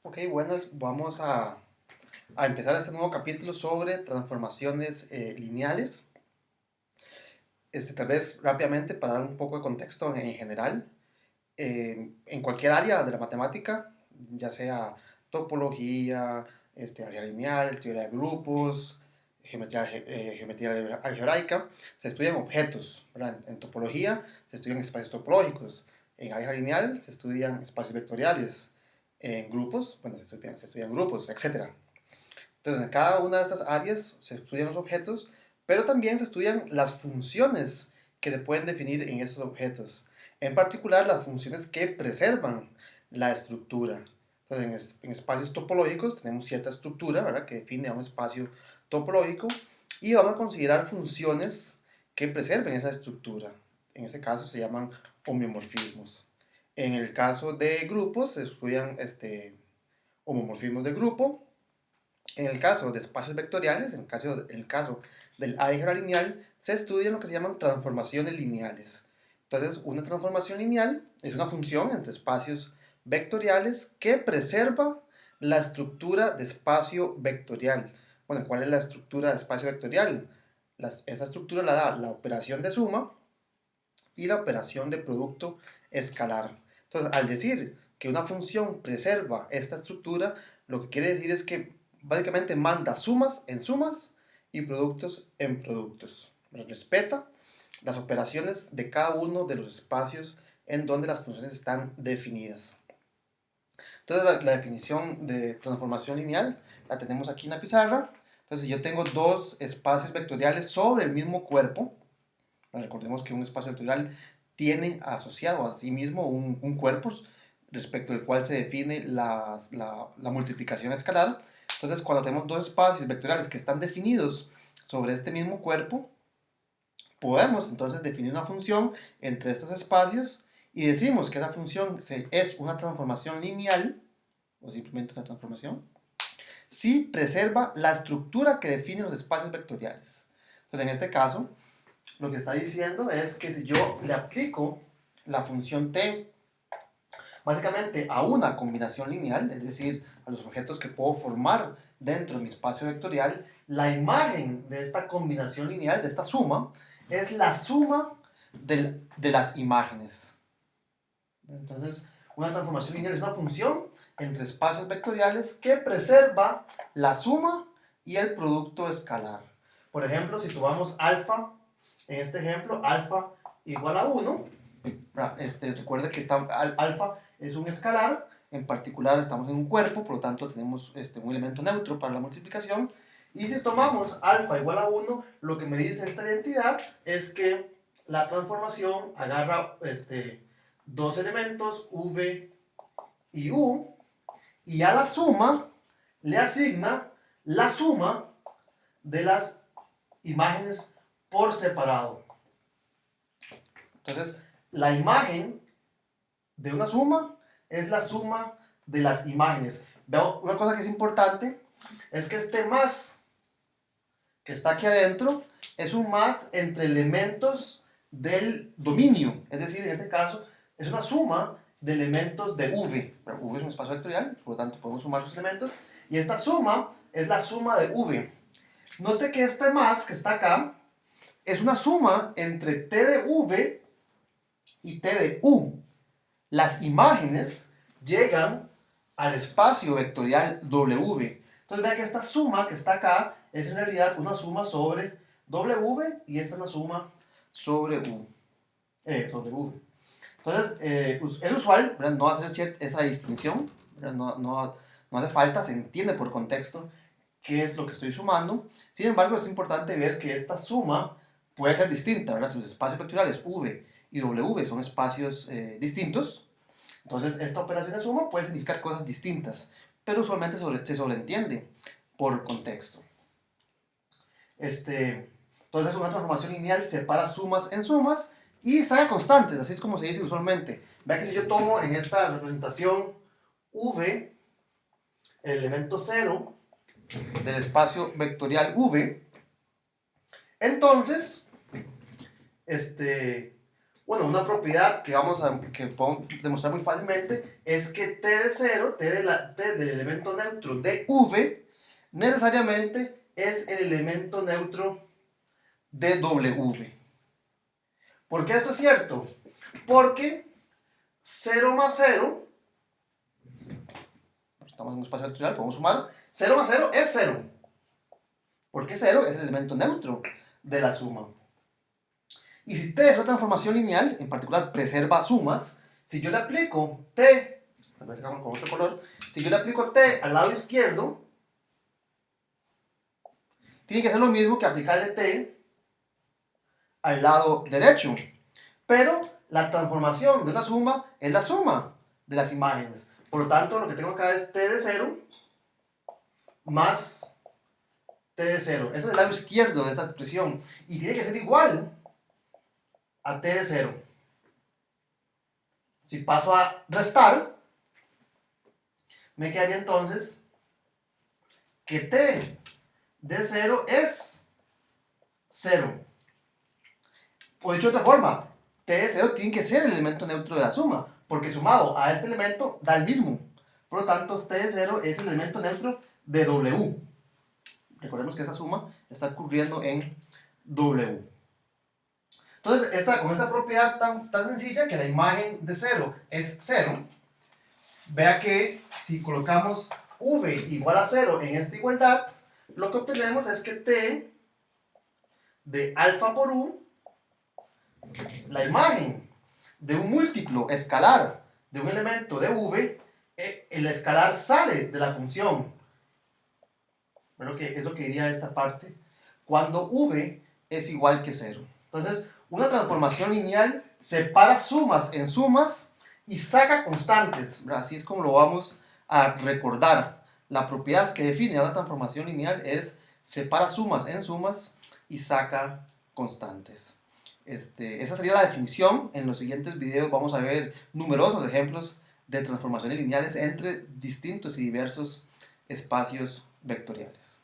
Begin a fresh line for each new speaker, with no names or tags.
Ok, buenas, vamos a empezar este nuevo capítulo sobre transformaciones lineales. Tal vez rápidamente para dar un poco de contexto en general, en cualquier área de la matemática, ya sea topología, área lineal, teoría de grupos, geometría algebraica, se estudian objetos, ¿verdad? En topología se estudian espacios topológicos, en área lineal se estudian espacios vectoriales, en grupos, bueno, se estudian grupos, etcétera. Entonces, en cada una de estas áreas se estudian los objetos, pero también se estudian las funciones que se pueden definir en esos objetos. En particular, las funciones que preservan la estructura. Entonces, en espacios topológicos tenemos cierta estructura, ¿verdad?, que define a un espacio topológico y vamos a considerar funciones que preserven esa estructura. En este caso se llaman homeomorfismos. En el caso de grupos se estudian homomorfismos de grupo. En el caso de espacios vectoriales, en el caso del álgebra lineal, se estudian lo que se llaman transformaciones lineales. Entonces, una transformación lineal es una función entre espacios vectoriales que preserva la estructura de espacio vectorial. Bueno, ¿cuál es la estructura de espacio vectorial? Esa estructura la da la operación de suma y la operación de producto escalar. Entonces, al decir que una función preserva esta estructura, lo que quiere decir es que básicamente manda sumas en sumas y productos en productos. Respeta las operaciones de cada uno de los espacios en donde las funciones están definidas. Entonces, la definición de transformación lineal la tenemos aquí en la pizarra. Entonces, yo tengo dos espacios vectoriales sobre el mismo cuerpo. Recordemos que un espacio vectorial tiene asociado a sí mismo un cuerpo respecto al cual se define la multiplicación escalar. Entonces, cuando tenemos dos espacios vectoriales que están definidos sobre este mismo cuerpo, podemos entonces definir una función entre estos espacios y decimos que esa función es una transformación lineal, o simplemente una transformación, si preserva la estructura que define los espacios vectoriales. Entonces, en este caso, lo que está diciendo es que si yo le aplico la función t básicamente a una combinación lineal, es decir, a los objetos que puedo formar dentro de mi espacio vectorial, la imagen de esta combinación lineal, de esta suma, es la suma de las imágenes. Entonces, una transformación lineal es una función entre espacios vectoriales que preserva la suma y el producto escalar. Por ejemplo, si tomamos alfa, en este ejemplo, alfa igual a 1, recuerde que alfa es un escalar, en particular estamos en un cuerpo, por lo tanto tenemos un elemento neutro para la multiplicación, y si tomamos alfa igual a 1, lo que me dice esta identidad es que la transformación agarra dos elementos, v y u, y a la suma le asigna la suma de las imágenes por separado. Entonces, la imagen de una suma es la suma de las imágenes. Veo una cosa que es importante, es que este más que está aquí adentro es un más entre elementos del dominio. Es decir, en este caso, es una suma de elementos de V. V es un espacio vectorial, por lo tanto podemos sumar los elementos. Y esta suma es la suma de V. Note que este más que está acá es una suma entre T de V y T de U. Las imágenes llegan al espacio vectorial W. Entonces vean que esta suma que está acá es en realidad una suma sobre W y esta es una suma sobre U. Sobre V. Entonces, es usual, ¿verdad?, no hacer esa distinción, no hace falta, se entiende por contexto qué es lo que estoy sumando. Sin embargo, es importante ver que esta suma puede ser distinta, ¿verdad? Si los espacios vectoriales V y W son espacios distintos, entonces esta operación de suma puede significar cosas distintas, pero usualmente se sobreentiende por contexto. Entonces una transformación lineal separa sumas en sumas y saca constantes, así es como se dice usualmente. Vean que si yo tomo en esta representación V, el elemento 0 del espacio vectorial V, entonces Bueno, una propiedad que podemos demostrar muy fácilmente es que t de 0, t del elemento neutro de v, necesariamente es el elemento neutro de w. ¿Por qué esto es cierto? Porque 0 más 0, estamos en un espacio vectorial, podemos sumar, 0 más 0 es 0. Porque 0 es el elemento neutro de la suma. Y si t es una transformación lineal, en particular preserva sumas, si yo le aplico t, tal vez con otro color, si yo le aplico t al lado izquierdo, tiene que ser lo mismo que aplicarle t al lado derecho. Pero la transformación de una suma es la suma de las imágenes. Por lo tanto, lo que tengo acá es t de 0 más t de 0. Eso es el lado izquierdo de esta expresión. Y tiene que ser igual a t de 0. Si paso a restar, me quedaría entonces que t de 0 es 0. O dicho de otra forma, t de 0 tiene que ser el elemento neutro de la suma, porque sumado a este elemento da el mismo. Por lo tanto, t de 0 es el elemento neutro de w. Recordemos que esta suma está ocurriendo en w. Entonces, con esta propiedad tan sencilla, que la imagen de 0 es 0, vea que si colocamos v igual a 0 en esta igualdad, lo que obtenemos es que t de alfa por u, la imagen de un múltiplo escalar de un elemento de v, el escalar sale de la función. Es lo que diría esta parte, cuando v es igual que 0. Entonces, una transformación lineal separa sumas en sumas y saca constantes. Así es como lo vamos a recordar. La propiedad que define una transformación lineal es separa sumas en sumas y saca constantes. Esa sería la definición. En los siguientes videos vamos a ver numerosos ejemplos de transformaciones lineales entre distintos y diversos espacios vectoriales.